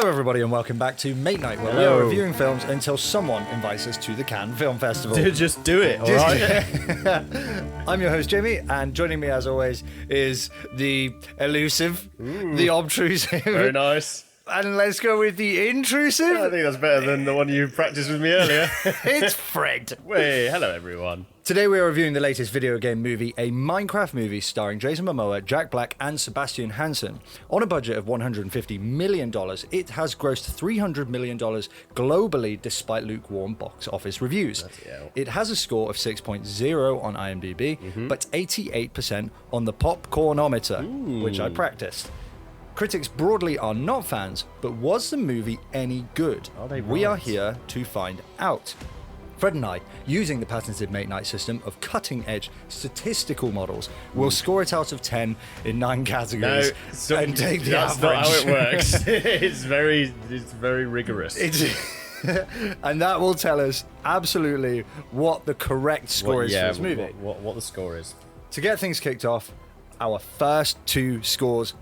Hello everybody and welcome back to Mate Night, where we are reviewing films until someone invites us to the Cannes Film Festival. Dude, just do it, alright? I'm your host Jamie, and joining me as always is the elusive, the obtrusive. Very nice. And let's go with the intrusive. I think that's better than the one you practiced with me earlier. It's Fred. Hey, hello everyone. Today we are reviewing the latest video game movie, a Minecraft movie starring Jason Momoa, Jack Black and Sebastian Hansen. On a budget of $150 million, it has grossed $300 million globally despite lukewarm box office reviews. It has a score of 6.0 on IMDb, but 88% on the Popcornometer, which I practiced. Critics broadly are not fans, but was the movie any good? Are they We are right? here to find out. Fred and I, using the patented Mate Night system of cutting-edge statistical models, will score it out of 10 in 9 categories and take the that's average. not how it works. it's very rigorous. And that will tell us absolutely what the correct score is for this movie. What the score is. To get things kicked off, our first two scores,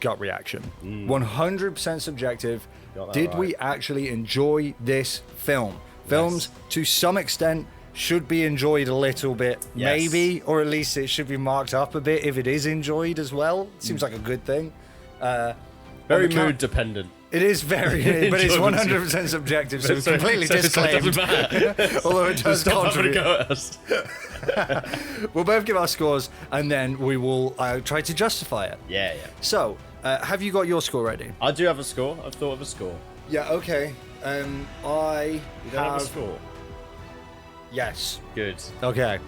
gut reaction. 100% subjective. Got that Did right. we actually enjoy this film? Films, to some extent, should be enjoyed a little bit, Yes. maybe, or at least it should be marked up a bit if it is enjoyed as well. Seems like a good thing. Very mood dependent. It is very, but it's 100% subjective, so we completely disclaimed. It doesn't matter. Although it does Stop having a contribute. go at us. We'll both give our scores, and then we will try to justify it. Yeah. So, have you got your score ready? I do have a score. I've thought of a score. Yeah, okay. I You don't have a score? Yes. Good. Okay.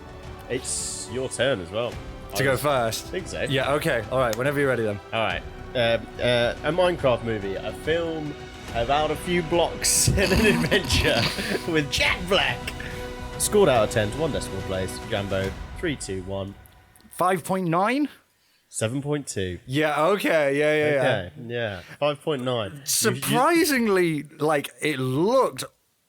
It's your turn as well. To go first. I think so. Yeah, okay. All right, whenever you're ready then. All right. A Minecraft movie, a film about a few blocks and an adventure with Jack Black. Scored out of 10 to 1 decimal place. Jambo, 3, 2, 1. 5.9? 7.2. Yeah, okay. Yeah. Okay, yeah. 5.9. Surprisingly, it looked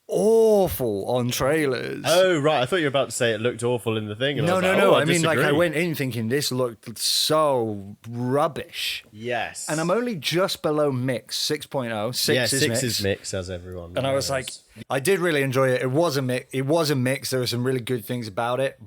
awful on trailers. Oh, right. I thought you were about to say it looked awful in the thing. And No. I was like, oh, I mean, I disagree. went in thinking this looked so rubbish. Yes. And I'm only just below mix, 6.0. 6 is 6 mix. is mix, as everyone knows. And I was like, I did really enjoy it. It was a mix. There were some really good things about it.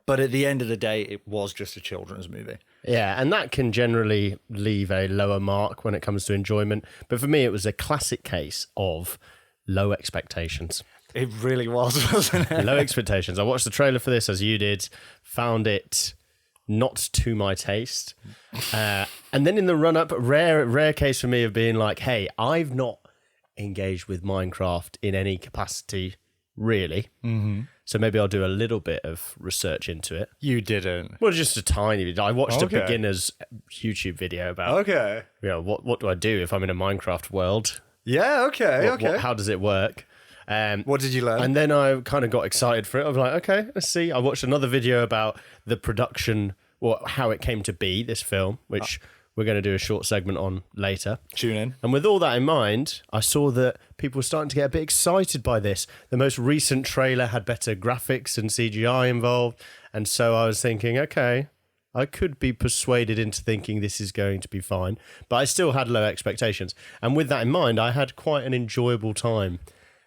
But at the end of the day, it was just a children's movie. Yeah, and that can generally leave a lower mark when it comes to enjoyment. But for me, it was a classic case of low expectations. It really was, wasn't it? Low expectations. I watched the trailer for this as you did, found it not to my taste. And then in the run-up, rare case for me of being like, hey, I've not engaged with Minecraft in any capacity, really. Mm-hmm. So maybe I'll do a little bit of research into it. You didn't. Well, just a tiny bit. I watched a Okay. beginner's YouTube video about, Okay. what do I do if I'm in a Minecraft world? Yeah, okay. How does it work? What did you learn? And then I kind of got excited for it. I was like, okay, let's see. I watched another video about the production, or how it came to be, this film, which we're going to do a short segment on later. Tune in. And with all that in mind, I saw that people were starting to get a bit excited by this. The most recent trailer had better graphics and CGI involved. And so I was thinking, okay, I could be persuaded into thinking this is going to be fine. But I still had low expectations. And with that in mind, I had quite an enjoyable time.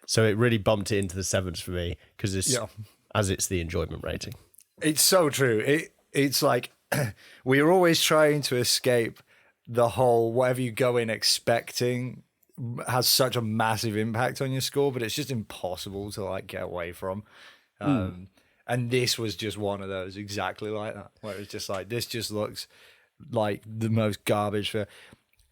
So it really bumped it into the sevens for me, because it's the enjoyment rating. It's so true. It's like we're always trying to escape the whole whatever you go in expecting has such a massive impact on your score, but it's just impossible to get away from. And this was just one of those exactly like that, where it's just like, this just looks like the most garbage.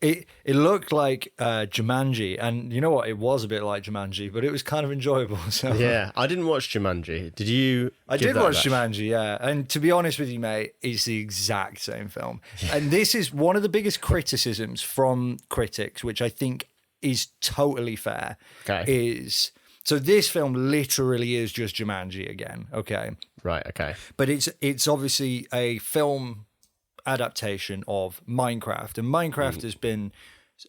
It looked like Jumanji, and you know what? It was a bit like Jumanji, but it was kind of enjoyable. So Yeah, I didn't watch Jumanji. Did you? I did watch Jumanji, yeah. And to be honest with you, mate, it's the exact same film. And this is one of the biggest criticisms from critics, which I think is totally fair. Okay. So this film literally is just Jumanji again, okay? Right, okay. But it's obviously a film adaptation of Minecraft, and Minecraft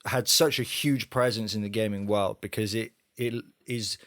had such a huge presence in the gaming world because it is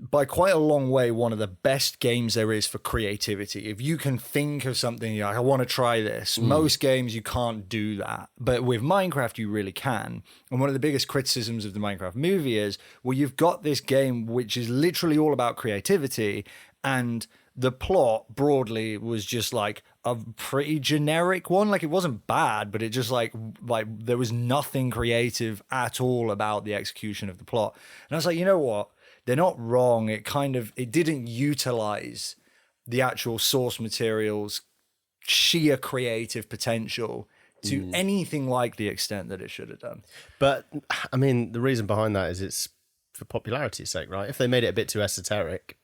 by quite a long way, one of the best games there is for creativity. If you can think of something, you're like, I want to try this. Most games, you can't do that. But with Minecraft, you really can. And one of the biggest criticisms of the Minecraft movie is, well, you've got this game which is literally all about creativity, and the plot broadly was just like a pretty generic one. Like, it wasn't bad, but it just like there was nothing creative at all about the execution of the plot. And I was like, you know what? They're not wrong. It didn't utilize the actual source material's sheer creative potential to anything like the extent that it should have done. But I mean, the reason behind that is it's for popularity's sake, right? If they made it a bit too esoteric,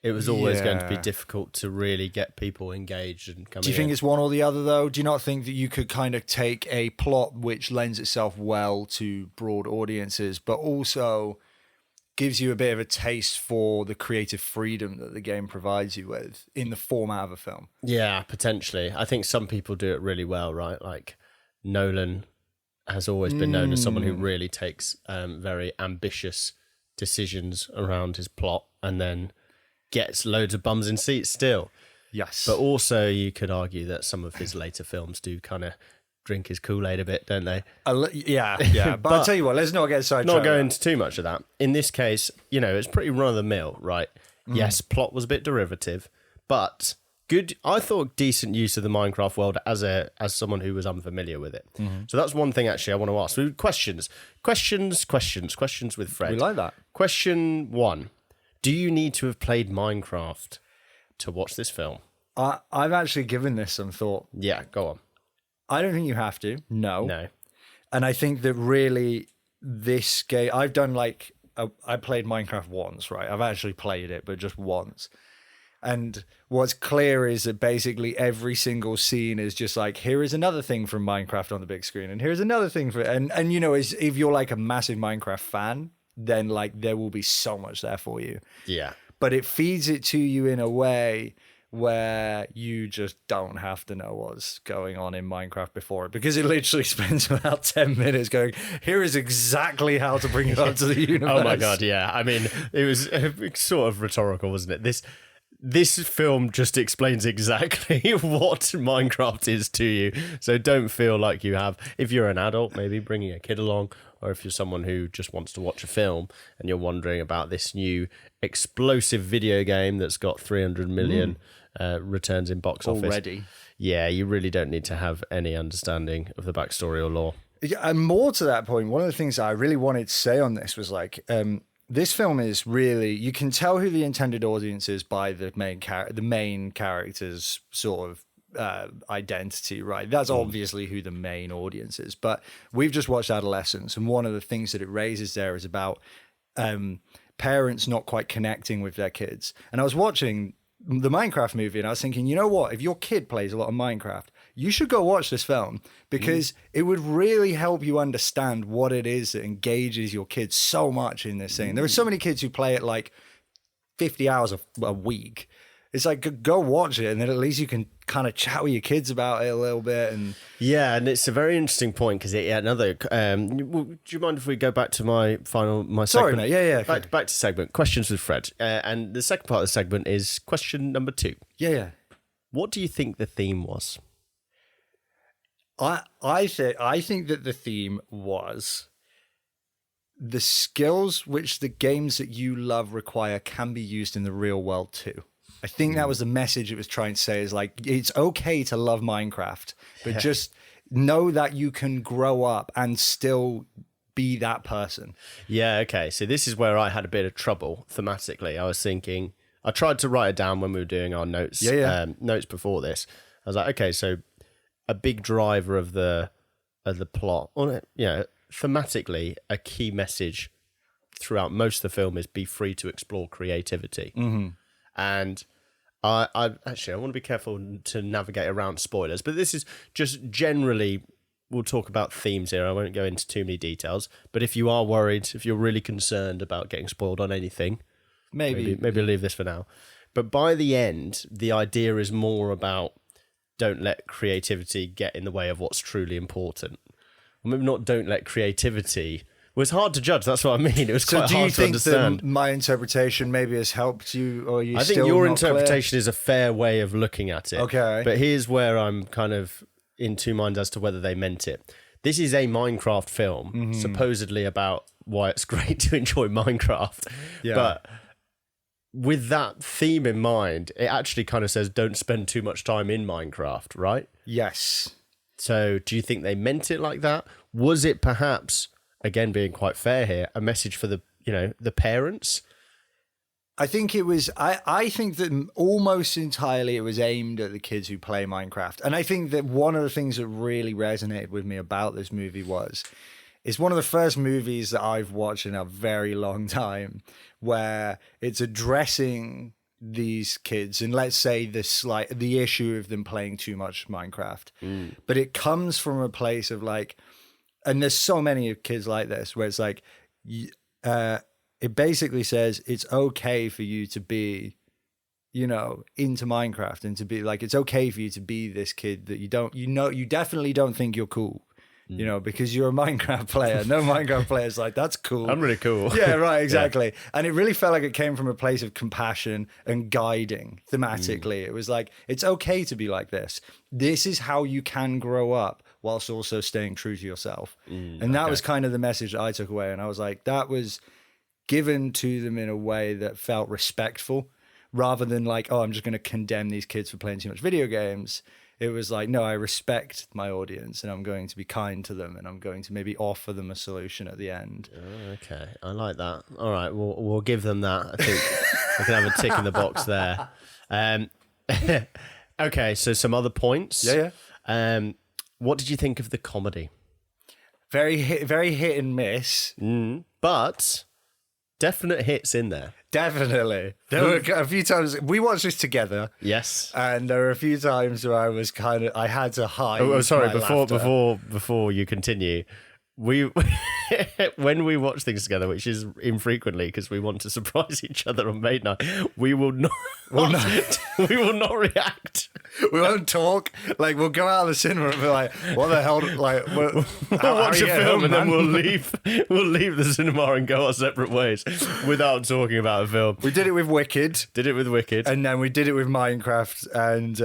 it was always going to be difficult to really get people engaged and coming. Do you think it's one or the other, though? Do you not think that you could kind of take a plot which lends itself well to broad audiences, but also gives you a bit of a taste for the creative freedom that the game provides you with in the format of a film? Yeah, potentially. I think some people do it really well, right? Like Nolan has always been known as someone who really takes very ambitious decisions around his plot and then gets loads of bums in seats still. Yes. But also you could argue that some of his later films do kind of drink his Kool-Aid a bit, don't they? Yeah. But I'll tell you what, let's not get sidetracked. Not go into too much of that. In this case, it's pretty run-of-the-mill, right? Yes, plot was a bit derivative, but good. I thought decent use of the Minecraft world as someone who was unfamiliar with it. So that's one thing actually I want to ask. So questions with Fred. We like that. Question 1. Do you need to have played Minecraft to watch this film? I've actually given this some thought. Yeah, go on. I don't think you have to. No. And I think that really this game, I've done I played Minecraft once, right? I've actually played it, but just once. And what's clear is that basically every single scene is just like, here is another thing from Minecraft on the big screen, and here's another thing and if you're like a massive Minecraft fan, then like there will be so much there for you. Yeah. But it feeds it to you in a way where you just don't have to know what's going on in Minecraft before it, because it literally spends about 10 minutes going, here is exactly how to bring it up to the universe. Oh my God, yeah. I mean, it was sort of rhetorical, wasn't it? This film just explains exactly what Minecraft is to you. So don't feel like you have, if you're an adult, maybe bringing a kid along, or if you're someone who just wants to watch a film and you're wondering about this new explosive video game that's got 300 million returns in box office. Already. Yeah, you really don't need to have any understanding of the backstory or lore. Yeah, and more to that point, one of the things I really wanted to say on this was like, this film is really, you can tell who the intended audience is by the main character's sort of identity, right? That's obviously who the main audience is. But we've just watched Adolescence, and one of the things that it raises there is about parents not quite connecting with their kids. And I was watching the Minecraft movie, and I was thinking, you know what? If your kid plays a lot of Minecraft, you should go watch this film, because it would really help you understand what it is that engages your kids so much in this thing. There are so many kids who play it like 50 hours a week. It's like, go watch it, and then at least you can kind of chat with your kids about it a little bit. And yeah, and it's a very interesting point, because another. Do you mind if we go back to my segment? Sorry, mate. Yeah. Back to segment. Questions with Fred, and the second part of the segment is question number 2. Yeah. What do you think the theme was? I think that the theme was the skills which the games that you love require can be used in the real world too. I think that was the message it was trying to say, is like, it's okay to love Minecraft, but just know that you can grow up and still be that person. Yeah, okay. So this is where I had a bit of trouble thematically. I was thinking, I tried to write it down when we were doing our notes, notes before this. I was like, okay, so a big driver of the plot, or thematically, a key message throughout most of the film is be free to explore creativity. And I want to be careful to navigate around spoilers, but this is just generally, we'll talk about themes here. I won't go into too many details, but if you are worried, if you're really concerned about getting spoiled on anything, maybe leave this for now. But by the end, the idea is more about don't let creativity get in the way of what's truly important. Or maybe not don't let creativity, Well, it's hard to judge. That's what I mean. It was So quite do you hard to think understand. that my interpretation maybe has helped you, or you I think still your not clear? interpretation is a fair way of looking at it. Okay. But here's where I'm kind of in two minds as to whether they meant it. This is a Minecraft film, supposedly about why it's great to enjoy Minecraft. Yeah. But with that theme in mind, it actually kind of says don't spend too much time in Minecraft, right? Yes. So do you think they meant it like that? Was it perhaps, again being quite fair here, a message for the parents? I think it was, I think that almost entirely it was aimed at the kids who play Minecraft. And I think that one of the things that really resonated with me about this movie it's one of the first movies that I've watched in a very long time where it's addressing these kids and let's say the issue of them playing too much Minecraft. But it comes from a place of like, and there's so many kids like this where it's like, it basically says it's okay for you to be, into Minecraft and to be like, it's okay for you to be this kid that you definitely don't think you're cool, because you're a Minecraft player. No Minecraft player's like, that's cool. I'm really cool. Yeah, right, exactly. Yeah. And it really felt like it came from a place of compassion and guiding thematically. It was like, it's okay to be like this. This is how you can grow up whilst also staying true to yourself. And that was kind of the message that I took away. And I was like, that was given to them in a way that felt respectful rather than like, oh, I'm just going to condemn these kids for playing too much video games. It was like, no, I respect my audience and I'm going to be kind to them and I'm going to maybe offer them a solution at the end. Oh, okay, I like that. All right, we'll give them that. I think we can have a tick in the box there. Okay, so some other points. Yeah. What did you think of the comedy? Very hit and miss. But definite hits in there. Definitely. There were a few times we watched this together. Yes. And there were a few times where I had to hide. Sorry, my laughter. before you continue. When we watch things together, which is infrequently because we want to surprise each other on Mate Night, we will not we will not react. We won't talk. Like, we'll go out of the cinema and be like, what the hell? Like, we'll watch a film and then we'll leave the cinema and go our separate ways without talking about a film. We did it with Wicked. And then we did it with Minecraft. And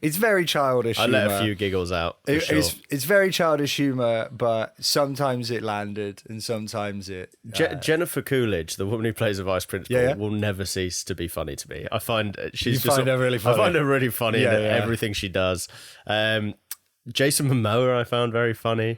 it's very childish humor. I let a few giggles out. It's very childish humor, but sometimes it landed and sometimes it... Jennifer Coolidge, the woman who plays the vice principal, will never cease to be funny to me. I find her really funny. I find her really funny in everything she does. Jason Momoa I found very funny.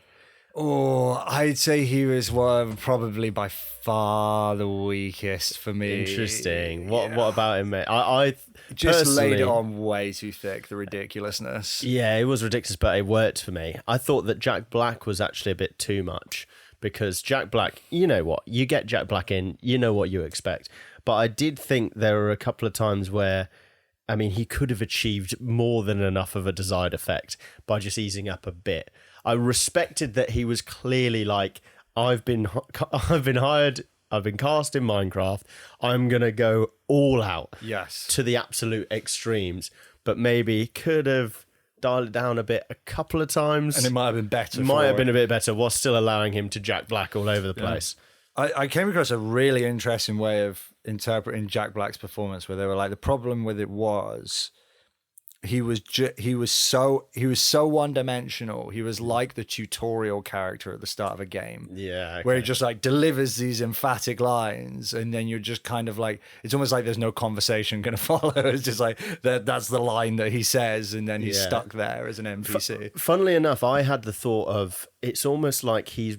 Oh, I'd say he was probably by far the weakest for me. Interesting. What about him, mate? I just laid it on way too thick, the ridiculousness. Yeah, it was ridiculous, but it worked for me. I thought that Jack Black was actually a bit too much because Jack Black, you know what? You get Jack Black in, you know what you expect. But I did think there were a couple of times where, I mean, he could have achieved more than enough of a desired effect by just easing up a bit. I respected that he was clearly like, I've been hired, I've been cast in Minecraft, I'm going to go all out to the absolute extremes, but maybe could have dialed it down a bit a couple of times. And it might have been better. Might have been a bit better while still allowing him to Jack Black all over the place. I came across a really interesting way of interpreting Jack Black's performance where they were like, the problem with it was... He was so one-dimensional. He was like the tutorial character at the start of a game. Yeah. Okay. Where he just like delivers these emphatic lines and then you're just kind of like, it's almost like there's no conversation going to follow. It's just like that's the line that he says and then he's stuck there as an NPC. Funnily enough, I had the thought of it's almost like he's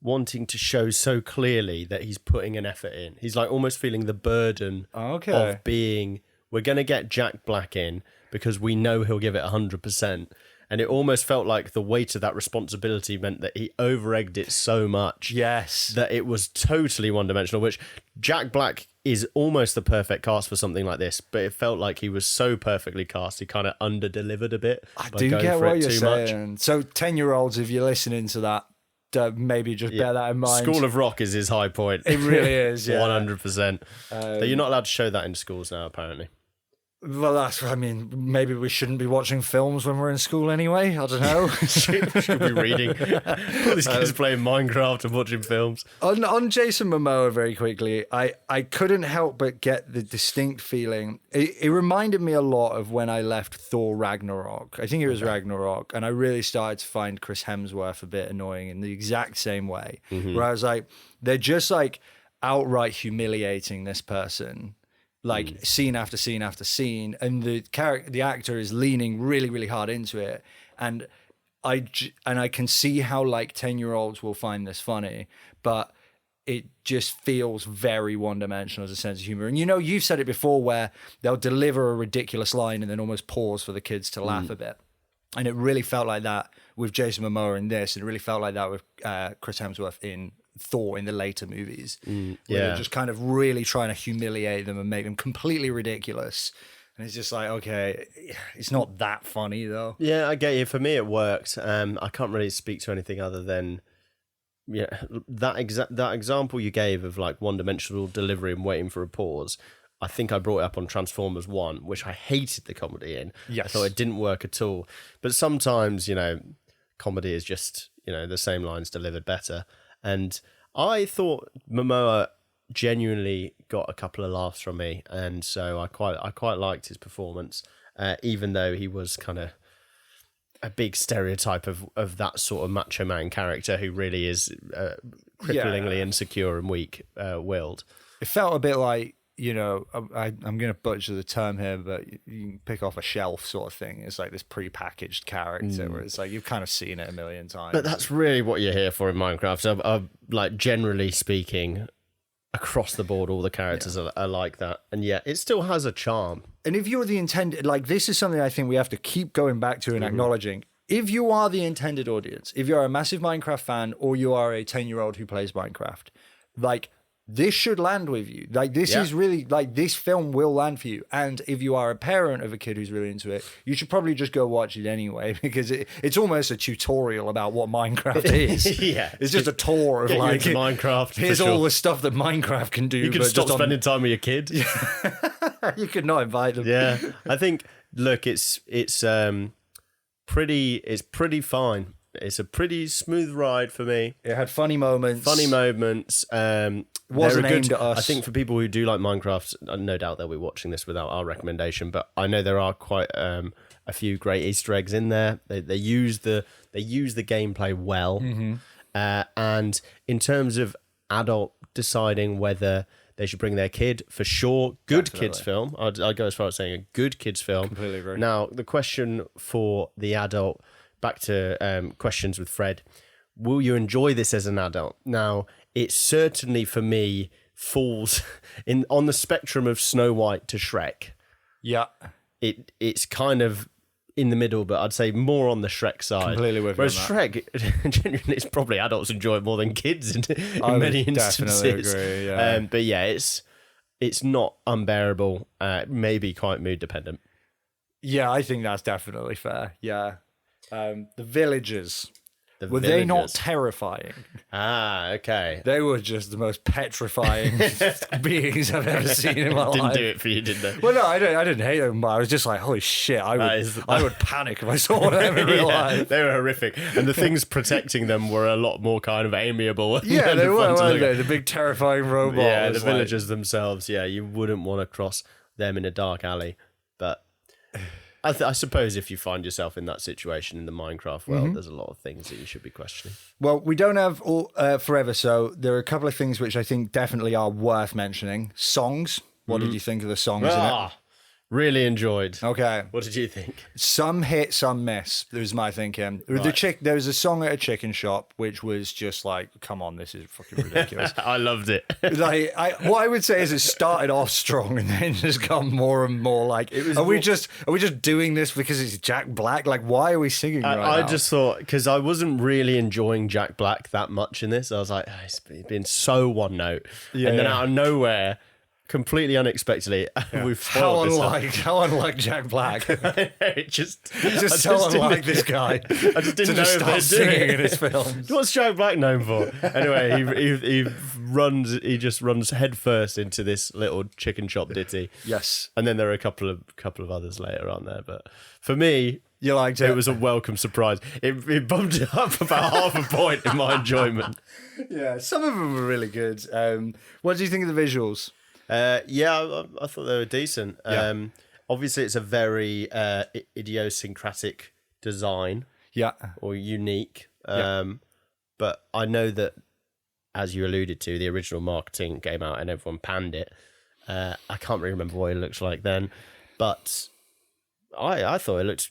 wanting to show so clearly that he's putting an effort in. He's like almost feeling the burden of being... We're going to get Jack Black in because we know he'll give it 100%. And it almost felt like the weight of that responsibility meant that he over-egged it so much. Yes. That it was totally one-dimensional, which Jack Black is almost the perfect cast for something like this, but it felt like he was so perfectly cast, he kind of under-delivered a bit. I do get what you're saying. Much. So 10-year-olds, if you're listening to that, maybe just bear that in mind. School of Rock is his high point. It really is, 100%. But you're not allowed to show that in schools now, apparently. Well, I mean, maybe we shouldn't be watching films when we're in school anyway. I don't know. Should be reading. All these kids playing Minecraft and watching films. On Jason Momoa, very quickly, I couldn't help but get the distinct feeling. It reminded me a lot of when I left Thor Ragnarok. I think it was Ragnarok, and I really started to find Chris Hemsworth a bit annoying in the exact same way, where I was like, they're just like outright humiliating this person. Like scene after scene after scene, and the actor is leaning really, really hard into it, and I can see how like 10-year-olds will find this funny, but it just feels very one-dimensional as a sense of humor. And you've said it before, where they'll deliver a ridiculous line and then almost pause for the kids to laugh a bit, and it really felt like that with Jason Momoa in this, and it really felt like that with Chris Hemsworth in Thor in the later movies, where they're just kind of really trying to humiliate them and make them completely ridiculous. And it's just like, okay, it's not that funny though. Yeah, I get you. For me, it worked. I can't really speak to anything other than that example you gave of like one-dimensional delivery and waiting for a pause. I think I brought it up on Transformers 1, which I hated the comedy in. Yes. I thought it didn't work at all. But sometimes, comedy is just, the same lines delivered better. And I thought Momoa genuinely got a couple of laughs from me, and so I quite liked his performance, even though he was kind of a big stereotype of that sort of macho man character who really is cripplingly insecure and weak-willed. It felt a bit like, I'm going to butcher the term here, but you can pick off a shelf sort of thing. It's like this pre-packaged character where it's like you've kind of seen it a million times. But that's really what you're here for in Minecraft. So, like, generally speaking, across the board, all the characters are like that. And yet it still has a charm. And if you're the intended, like, this is something I think we have to keep going back to and acknowledging. If you are the intended audience, if you're a massive Minecraft fan or you are a 10-year-old who plays Minecraft, like, this should land with you. Like, this is really, like, this film will land for you. And if you are a parent of a kid who's really into it, you should probably just go watch it anyway, because it's almost a tutorial about what Minecraft is. It's just a tour of, like, Minecraft. Here's all the stuff that Minecraft can do. You can stop spending time with your kid. You could not invite them. Yeah. I think, look, it's pretty fine. It's a pretty smooth ride for me. It had funny moments. Wasn't aimed at us. I think for people who do like Minecraft, no doubt they'll be watching this without our recommendation. But I know there are quite a few great Easter eggs in there. They use the gameplay well. And in terms of adult deciding whether they should bring their kid, for sure, good kids film. I'd go as far as saying a good kids film. Completely agree. Now the question for the adult. Back to questions with Fred. Will you enjoy this as an adult? Now, it certainly for me falls on the spectrum of Snow White to Shrek. Yeah. It's kind of in the middle, but I'd say more on the Shrek side. Completely with you. Whereas Shrek, genuinely, it's probably adults enjoy it more than kids in many instances. Definitely agree, yeah. But yeah, it's not unbearable. Maybe quite mood dependent. Yeah, I think that's definitely fair. Yeah. The villagers. They not terrifying? Ah, okay. They were just the most petrifying beings I've ever seen in my life. Didn't do it for you, did they? Well, no, I didn't hate them, but I was just like, holy shit, I would panic if I saw them in real life. They were horrific. And the things protecting them were a lot more kind of amiable. Yeah, they were, weren't they? The big terrifying robot. Yeah, the villagers themselves, you wouldn't want to cross them in a dark alley. But I suppose if you find yourself in that situation in the Minecraft world, there's a lot of things that you should be questioning. Well, we don't have all forever, so there are a couple of things which I think definitely are worth mentioning. Songs. What did you think of the songs in it? Really enjoyed. Okay. What did you think? Some hit, some miss. Was my thinking. Right. There was a song at a chicken shop which was just like, come on, this is fucking ridiculous. I loved it. What I would say is it started off strong and then just got more and more like. Are we just doing this because it's Jack Black? Like, why are we singing right now? I just thought, because I wasn't really enjoying Jack Black that much in this. I was like, it's been so one note, and then out of nowhere. completely unexpectedly. We've How spoiled this unlike Jack Black. it just So unlike this guy. I just didn't know if start they'd do singing it. in his films. What's Jack Black known for? Anyway, he just runs headfirst into this little chicken shop ditty. Yes. And then there are a couple of others later on there, but for me, You liked it. it was a welcome surprise. It bumped it up about half a point in my enjoyment. Yeah, some of them were really good. What do you think of the visuals? I thought they were decent. Yeah. Obviously, it's a very idiosyncratic design Yeah. or unique. But I know that, as you alluded to, the original marketing came out and everyone panned it. I can't really remember what it looks like then, but I thought it looked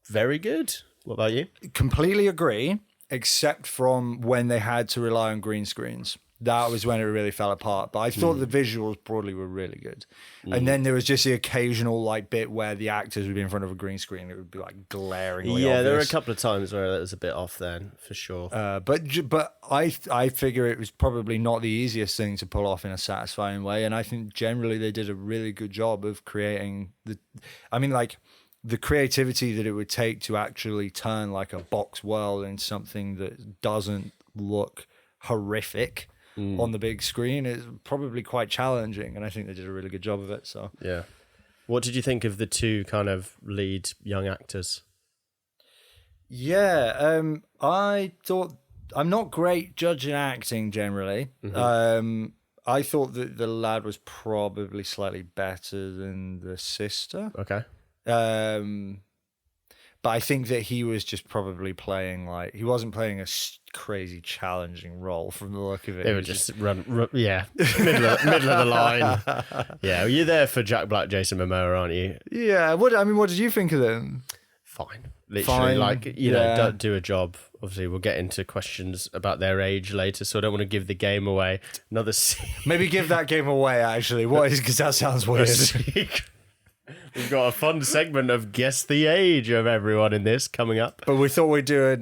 very good. What about you? Completely agree, except from when they had to rely on green screens. That was when it really fell apart. But I thought the visuals broadly were really good. And then there was just the occasional like bit where the actors would be in front of a green screen. It would be like glaringly Yeah, obvious. there were a couple of times where it was a bit off then, for sure. But I figure it was probably not the easiest thing to pull off in a satisfying way. And I think generally they did a really good job of creating the creativity that it would take to actually turn like a box world into something that doesn't look horrific on the big screen is probably quite challenging, and I think they did a really good job of it. So yeah. What did you think of the two kind of lead young actors? yeah, I thought I'm not great judging acting generally. I thought that the lad was probably slightly better than the sister. Okay. But I think that he was just probably playing he wasn't playing a crazy challenging role from the look of it. They were just run yeah, middle of the line. Yeah, you're there for Jack Black, Jason Momoa, aren't you? Yeah. What did you think of them? Fine. Literally, Fine, you know, don't do a job. Obviously, we'll get into questions about their age later, so I don't want to give the game away. Another Maybe give that game away, actually. What is, because that sounds weird. We've got a fun segment of guess the age of everyone in this coming up. But we thought we'd do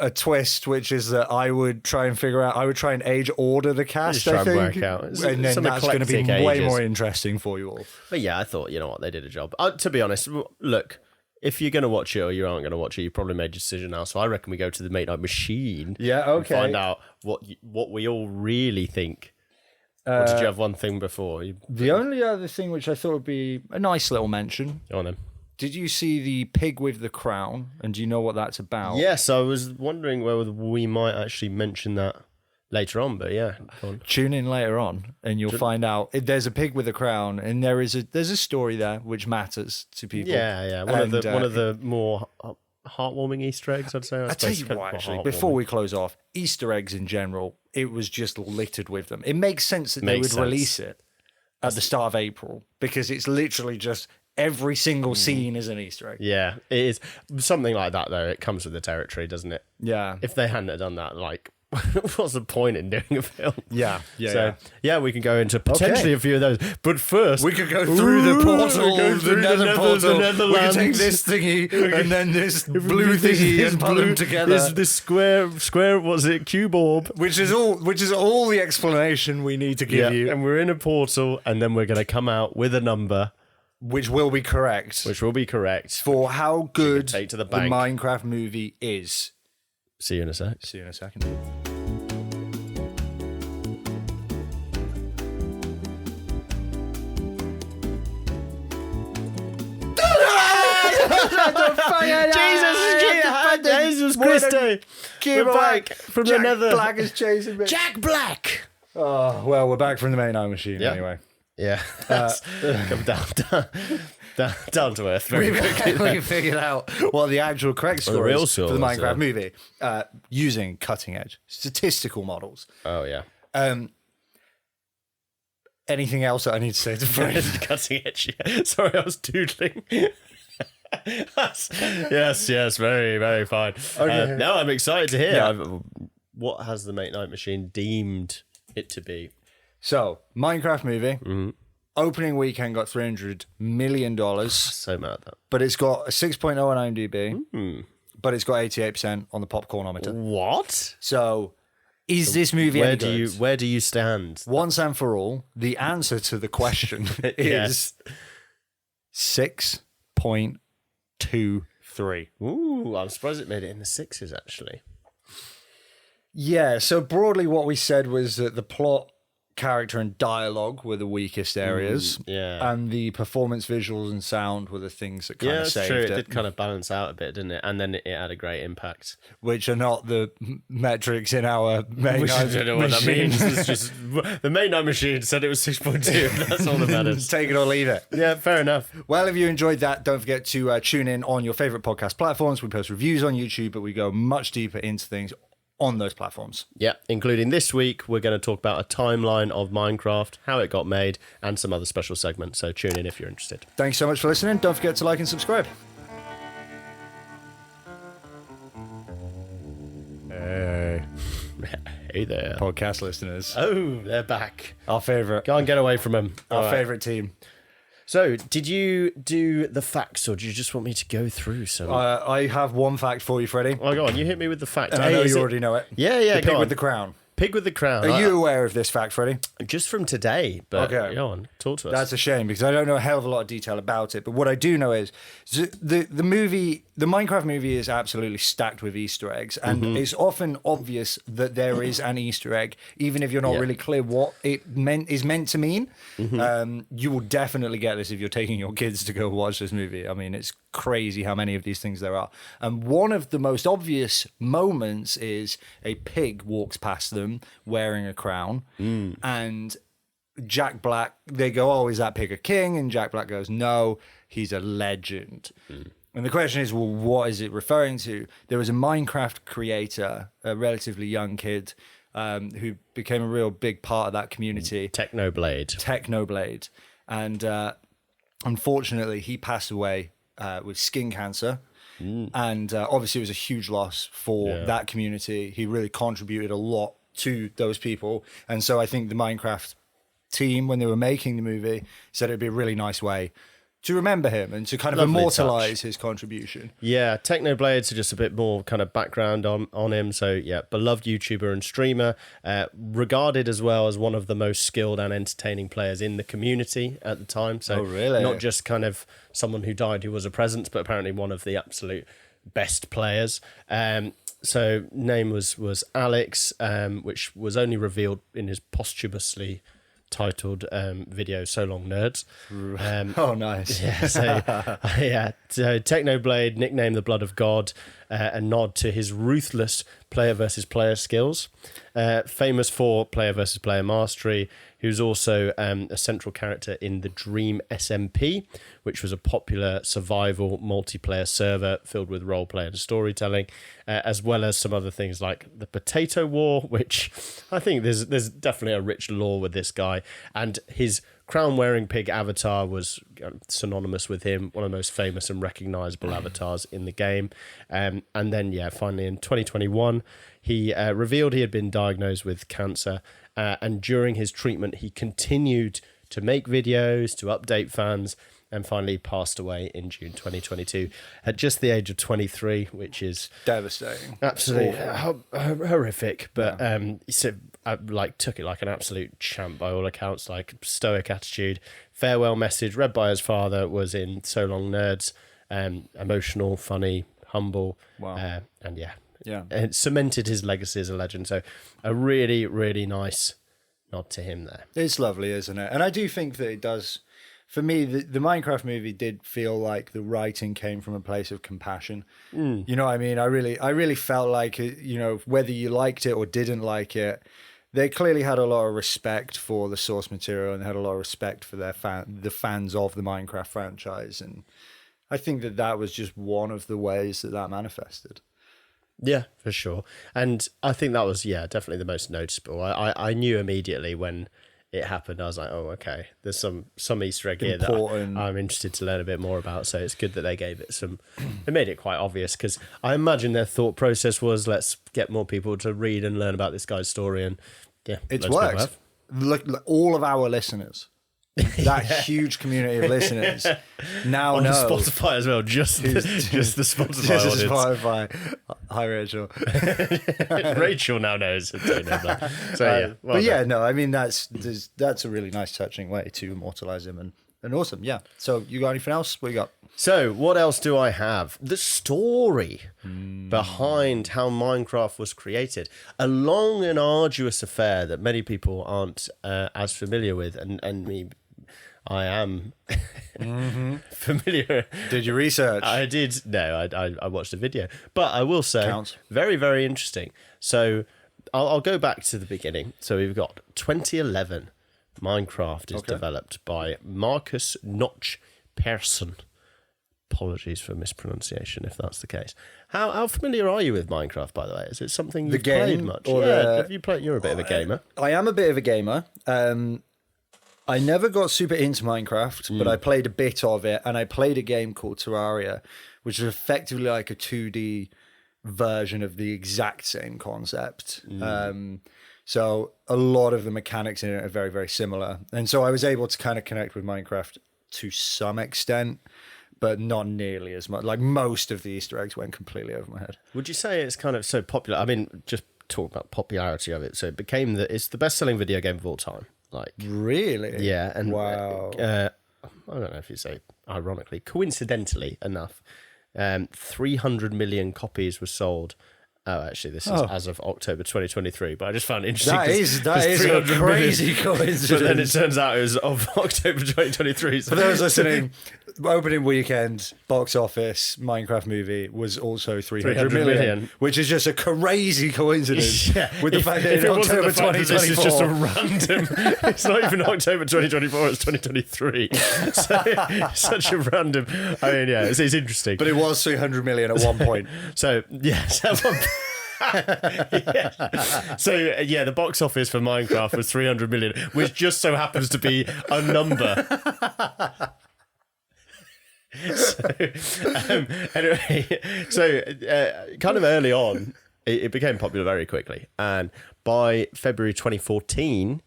a twist, which is that I would try and age order the cast, Just try I and think. work out. And then Some that's going to be eclectic way ages. more interesting for you all. But yeah, I thought, you know what, they did a job. To be honest, look, if you're going to watch it or you aren't going to watch it, you probably made your decision now. So I reckon we go to the Mate Night Machine. Yeah, okay. And find out what we all really think. Or did you have one thing before? The only other thing which I thought would be a nice little mention. Go on then. Did you see the pig with the crown? And do you know what that's about? Yes, I was wondering whether we might actually mention that later on, but yeah, go on. Tune in later on and you'll find out. There's a pig with a crown, and there's a story there which matters to people. Yeah. One of the more heartwarming Easter eggs, I'd say. I tell you what, actually, before we close off, Easter eggs in general, it was just littered with them. It makes sense that they would release it at the start of April, because it's literally just every single scene is an Easter egg. Yeah, it is. Something like that, though, it comes with the territory, doesn't it? Yeah. If they hadn't have done that, what's the point in doing a film? Yeah. Yeah, we can go into potentially a few of those. But first, we could go through the portal, the nether portal. Netherlands. We could take this thingy and then this blue thingy and put them together. This square, what's it, cube orb. Which is all the explanation we need to give you. And we're in a portal, and then we're going to come out with a number. Which will be correct. For how good take to the the bank. Minecraft movie is. See you in a sec. See you in a second. Jesus Christ! We're back from the nether. Jack Black is chasing me. Jack Black! Oh, well, we're back from the Mate Night Machine anyway. Yeah. Come down to earth very quickly. We figured out what the actual correct score real is for the scores, Minecraft movie using cutting-edge statistical models. Oh, yeah. Anything else that I need to say to Fred? Cutting edge. Yeah. Sorry, I was doodling. yes, very, very fine. Okay. Now I'm excited to hear. Yeah. What has the Mate Night Machine deemed it to be? So, Minecraft movie. Opening weekend got $300 million. So mad at that. But it's got a 6.0 on IMDb. But it's got 88% on the popcornometer. What? So Is this movie any good? Where do you stand? Once and for all, the answer to the question is 6.23. Ooh, I'm surprised it made it in the sixes, actually. Yeah, so broadly what we said was that the plot, character, and dialogue were the weakest areas. And the performance, visuals, and sound were the things that kind of saved true. it. It did kind of balance out a bit, didn't it? And then it had a great impact. Which are not the metrics in our main I don't know what that means. It's just, the main night machine said it was 6.2. That's all that matters. Take it or leave it. Yeah, fair enough. Well, if you enjoyed that, don't forget to tune in on your favourite podcast platforms. We post reviews on YouTube, but we go much deeper into things on those platforms. Yeah, including this week, we're going to talk about a timeline of Minecraft, how it got made, and some other special segments. So tune in if you're interested. Thanks so much for listening. Don't forget to like and subscribe. Hey there. Podcast listeners. Oh, they're back. Our favourite. Can't get away from them. Our favourite team. So, did you do the facts, or do you just want me to go through some? I have one fact for you, Freddie. Oh, go on. You hit me with the fact. And I know you already know it. Yeah, yeah. The pig with the crown. Pig with the crown. Are you aware of this fact, Freddie? Just from today, but go on, talk to us. That's a shame because I don't know a hell of a lot of detail about it. But what I do know is the Minecraft movie is absolutely stacked with Easter eggs, and it's often obvious that there is an Easter egg, even if you're not really clear what it is meant to mean. You will definitely get this if you're taking your kids to go watch this movie. I mean, it's crazy how many of these things there are. And one of the most obvious moments is a pig walks past them wearing a crown, and Jack Black, they go, oh, is that pig a king? And Jack Black goes, no, he's a legend. And the question is, well, what is it referring to? There was a Minecraft creator, a relatively young kid, who became a real big part of that community. Technoblade. And unfortunately, he passed away with skin cancer. And obviously, it was a huge loss for that community. He really contributed a lot to those people. And so I think the Minecraft team, when they were making the movie, said it'd be a really nice way to remember him and to kind of immortalize his contribution. Yeah, Technoblade, so just a bit more kind of background on him. So yeah, beloved YouTuber and streamer, regarded as well as one of the most skilled and entertaining players in the community at the time. So not just kind of someone who died who was a presence, but apparently one of the absolute best players. So name was Alex, which was only revealed in his posthumously titled video So Long Nerds. Oh, nice. So Technoblade, nicknamed the Blood of God, a nod to his ruthless player versus player skills. Famous for player versus player mastery. He was also a central character in the Dream SMP, which was a popular survival multiplayer server filled with roleplay and storytelling, as well as some other things like the Potato War, which I think there's definitely a rich lore with this guy. And his crown-wearing pig avatar was synonymous with him, one of the most famous and recognizable avatars in the game. And then, finally in 2021, he revealed he had been diagnosed with cancer. And during his treatment, he continued to make videos, to update fans, and finally passed away in June 2022 at just the age of 23, which is devastating, absolutely horrific. But he said, took it like an absolute champ by all accounts, like stoic attitude. Farewell message read by his father was in So Long Nerds, emotional, funny, humble, and it cemented his legacy as a legend. So a really, really nice nod to him there. It's lovely, isn't it? And I do think that it does. For me, the Minecraft movie did feel like the writing came from a place of compassion. You know what I mean? I really felt like, whether you liked it or didn't like it, they clearly had a lot of respect for the source material and they had a lot of respect for the fans of the Minecraft franchise. And I think that was just one of the ways that manifested. Yeah, for sure. And I think that was, definitely the most noticeable. I knew immediately when it happened. I was like, oh, okay, there's some Easter egg here that I'm interested to learn a bit more about. So it's good that they gave it they made it quite obvious, because I imagine their thought process was, let's get more people to read and learn about this guy's story. And it's worked. Look, all of our listeners that huge community of listeners now On know. Spotify as well, just the Spotify Just audience. Spotify. Hi, Rachel. Rachel now knows. So yeah, well But yeah, done. no, I mean that's a really nice, touching way to immortalize him, and awesome. Yeah. So you got anything else? What you got? So what else do I have? The story behind how Minecraft was created. A long and arduous affair that many people aren't as familiar with, and me, I am familiar. Did you research? I did. No, I watched a video, but I will say, Counts. very, very interesting. So I'll go back to the beginning. So we've got 2011. Minecraft is developed by Marcus Notch Persson. Apologies for mispronunciation if that's the case. How familiar are you with Minecraft, by the way? Is it something you've played much? Or, have you played? You're a bit of a gamer. I am a bit of a gamer. I never got super into Minecraft, but I played a bit of it, and I played a game called Terraria, which is effectively like a 2D version of the exact same concept. So a lot of the mechanics in it are very, very similar. And so I was able to kind of connect with Minecraft to some extent, but not nearly as much. Like most of the Easter eggs went completely over my head. Would you say it's kind of so popular? I mean, just talk about popularity of it. So it became it's the best-selling video game of all time. Like Really? yeah, and wow. I don't know if you say ironically, coincidentally enough, 300 million copies were sold. Oh, actually, this is as of October 2023, but I just found it interesting. That is a crazy coincidence. But then it turns out it was of October 2023. So. For those listening, opening weekend, box office, Minecraft movie was also 300 million, which is just a crazy coincidence with the fact that in October 2024... This is just a random... It's not even October 2024, it's 2023. So it's such a random... I mean, yeah, it's interesting. But it was 300 million at one point. So, yes, at one point. So yeah, the box office for Minecraft was 300 million, which just so happens to be a number. Anyway, kind of early on, it became popular very quickly, and by February 2014,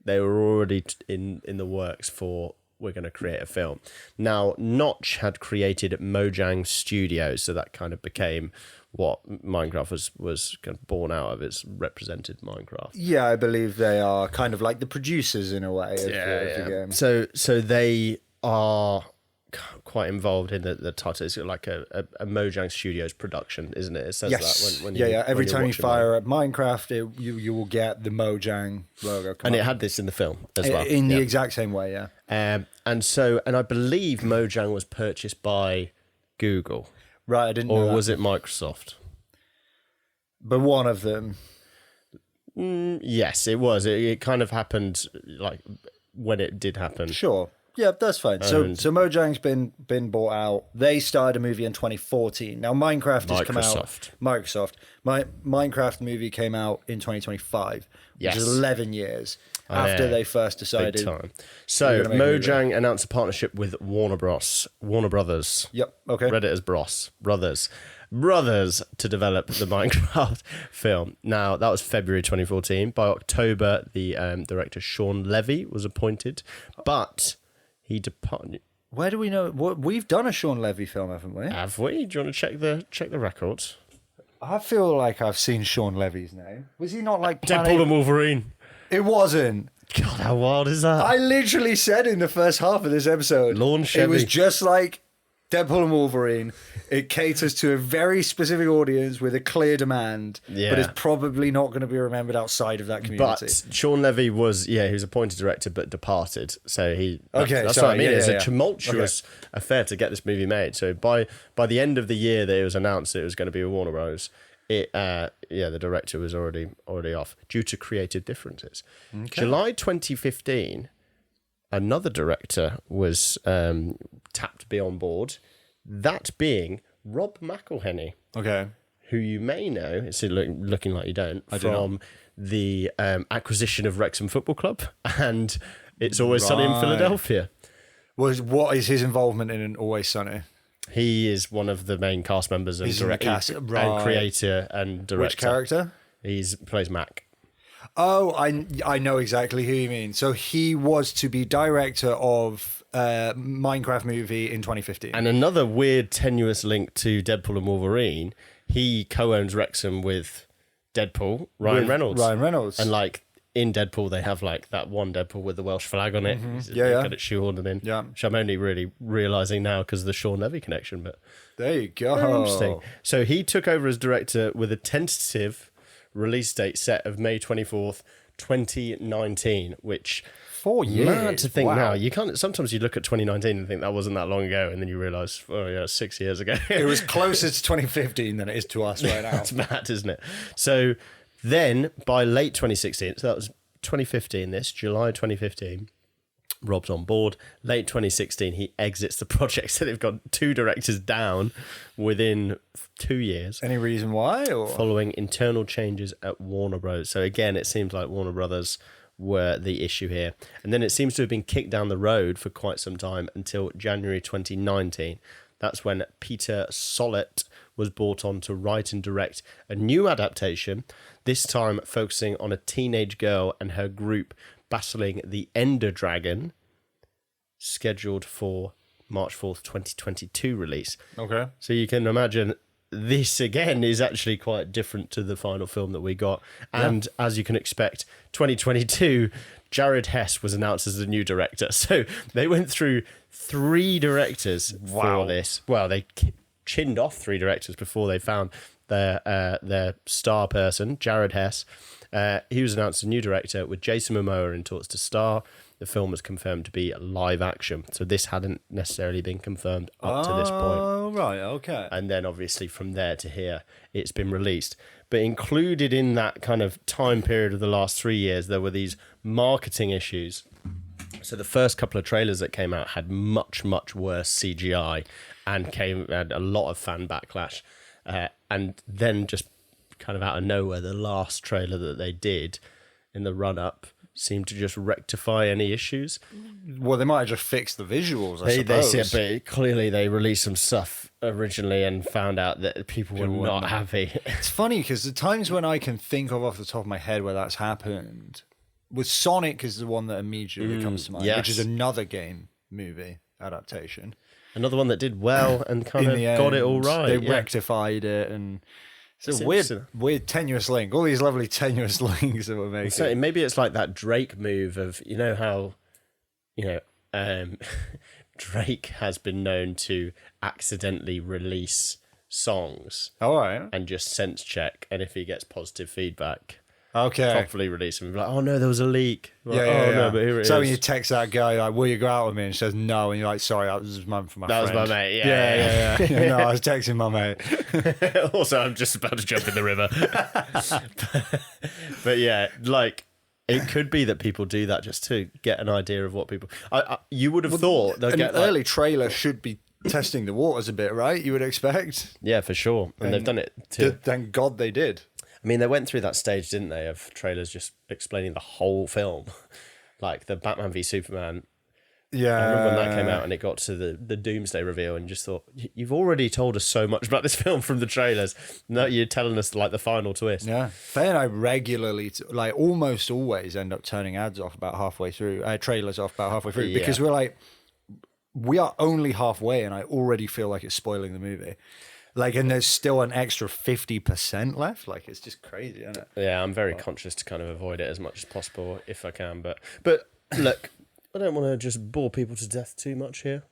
they were already in the works for. We're going to create a film. Now, Notch had created Mojang Studios, so that kind of became what Minecraft was kind of born out of. It's represented Minecraft. Yeah, I believe they are kind of like the producers in a way of the game. So they are quite involved in the title. It's like a Mojang Studios production, isn't it? It says that when you every time you fire at Minecraft, you will get the Mojang logo. And it had this in the film as well. In the exact same way, yeah. And I believe Mojang was purchased by Google. Right, I didn't know Or that. was it Microsoft? But one of them. Yes, it was. It kind of happened like when it did happen. Sure. Yeah, that's fine. So Mojang's been bought out. They started a movie in 2014. Now Minecraft has come out. Microsoft. Minecraft movie came out in 2025, which is 11 years after they first decided. Big time. So Mojang announced a partnership with Warner Brothers. Yep. Okay. Read it as Brothers to develop the Minecraft film. Now that was February 2014. By October, the director Sean Levy was appointed, but he departed. Where do we know? We've done a Sean Levy film, haven't we? Have we? Do you want to check the records? I feel like I've seen Sean Levy's name. Was he not like Deadpool and Wolverine? It wasn't. God, how wild is that? I literally said in the first half of this episode, Lorne Chevy. It was just like Deadpool and Wolverine. It caters to a very specific audience with a clear demand, but it's probably not going to be remembered outside of that community. But Sean Levy was, he was appointed director but departed. So that's what I mean. It's a tumultuous affair to get this movie made. So by the end of the year that it was announced that it was going to be with Warner Bros., the director was already off due to creative differences. Okay. July 2015, another director was tapped to be on board. That being Rob McElhenney. Okay. Who you may know, it's looking like you don't, from the acquisition of Wrexham Football Club and It's Always Sunny in Philadelphia. What is his involvement in Always Sunny? He is one of the main cast members and, and creator and director. Which character? He plays Mac. Oh, I know exactly who you mean. So he was to be director of Minecraft movie in 2015. And another weird, tenuous link to Deadpool and Wolverine, he co-owns Wrexham with Deadpool, Ryan Reynolds. Ryan Reynolds. And like in Deadpool, they have like that one Deadpool with the Welsh flag on it. Yeah. Got it shoehorned in. Yeah. Which I'm only really realising now because of the Sean Levy connection. But There you go. very interesting. So he took over as director with a tentative release date set of May 24th, 2019, which 4 years. mad to think Wow. now. You can't. Sometimes you look at 2019 and think that wasn't that long ago, and then you realise, oh yeah, 6 years ago. It was closer to 2015 than it is to us right now. That's mad, isn't it? So then by late 2016, so that was 2015, July 2015, Rob's on board. Late 2016, he exits the project. So they've got 2 directors down within 2 years. Any reason why? Or? Following internal changes at Warner Bros. So again, it seems like Warner Brothers were the issue here. And then it seems to have been kicked down the road for quite some time until January 2019. That's when Peter Sollett was brought on to write and direct a new adaptation, this time focusing on a teenage girl and her group battling the Ender Dragon, scheduled for March 4th, 2022 release. Okay. So you can imagine this again is actually quite different to the final film that we got. And as you can expect, 2022, Jared Hess was announced as the new director. So they went through 3 directors for this. Well, they chinned off 3 directors before they found their star person, Jared Hess. He was announced as a new director with Jason Momoa in talks to star. The film was confirmed to be live action. So this hadn't necessarily been confirmed up to this point. Oh, right. Okay. And then obviously from there to here, it's been released. But included in that kind of time period of the last 3 years, there were these marketing issues. So the first couple of trailers that came out had much, much worse CGI and had a lot of fan backlash. And then just kind of out of nowhere, the last trailer that they did in the run-up seemed to just rectify any issues. Well, they might have just fixed the visuals, I suppose. They said, but clearly they released some stuff originally and found out that people were not happy. It's funny because the times when I can think of off the top of my head where that's happened, with Sonic is the one that immediately comes to mind, yes. which is another game movie adaptation. Another one that did well and kind In of the got it end, all right. They yeah. rectified it, and it's It's a interesting. weird tenuous link. All these lovely tenuous links that we're making. So maybe it's like that Drake move of, you know how, Drake has been known to accidentally release songs All right. and just sense check, and if he gets positive feedback, Okay. properly release them. Like, oh no, there was a leak. Like, Yeah. no, but here it is. So when you text that guy, like, will you go out with me? And she says no, and you're like, sorry, that was my friend. That was my mate. Yeah. No, I was texting my mate. Also, I'm just about to jump in the river. But yeah, like, it could be that people do that just to get an idea of what people. You would have thought they'll An get early trailer should be testing the waters a bit, right? You would expect. yeah, for sure, and they've done it too. Thank God they did. I mean, they went through that stage, didn't they, of trailers just explaining the whole film, like the Batman v Superman. Yeah. I remember when that came out and it got to the Doomsday reveal, and you just thought, you've already told us so much about this film from the trailers. Now you're telling us like the final twist. Yeah, Faye and I regularly, like almost always, end up turning ads off about halfway through, trailers off about halfway through, because we're like, we are only halfway, and I already feel like it's spoiling the movie. Like, and there's still an extra 50% left. Like, it's just crazy, isn't it? Yeah, I'm very conscious to kind of avoid it as much as possible if I can. But look, I don't want to just bore people to death too much here.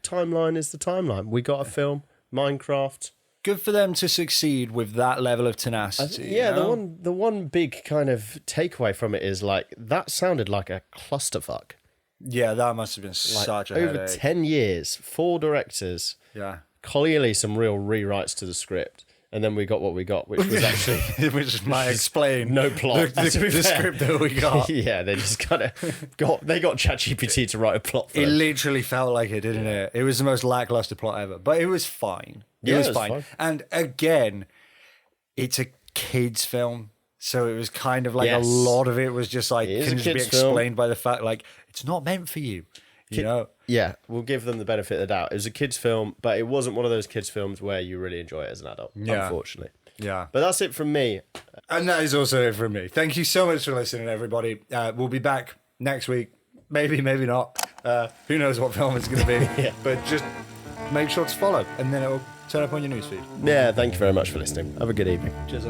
Timeline is the timeline. We got a film, Minecraft. Good for them to succeed with that level of tenacity. Yeah, you know? the one big kind of takeaway from it is like that sounded like a clusterfuck. Yeah, that must have been Like, such a over headache. 10 years, 4 directors. Yeah. Clearly some real rewrites to the script, and then we got what we got, which was actually Which might explain no plot. the script that we got. Yeah, they just kind of got ChatGPT to write a plot for It them. literally felt like it, didn't it? It was the most lackluster plot ever, but it was fine. It Yeah, was it was fine. fine. And again, it's a kids' film, so it was kind of like Yes. a lot of it was just like It is can a just be kids' film. explained by the fact like it's not meant for you. You know? Yeah, we'll give them the benefit of the doubt. It was a kids' film, but it wasn't one of those kids' films where you really enjoy it as an adult, Yeah. unfortunately. Yeah. But that's it from me. And that is also it from me. Thank you so much for listening, everybody. We'll be back next week. Maybe, maybe not. Who knows what film it's going to be. Yeah. But just make sure to follow, and then it will turn up on your newsfeed. Yeah, thank you very much for listening. Have a good evening. Cheers.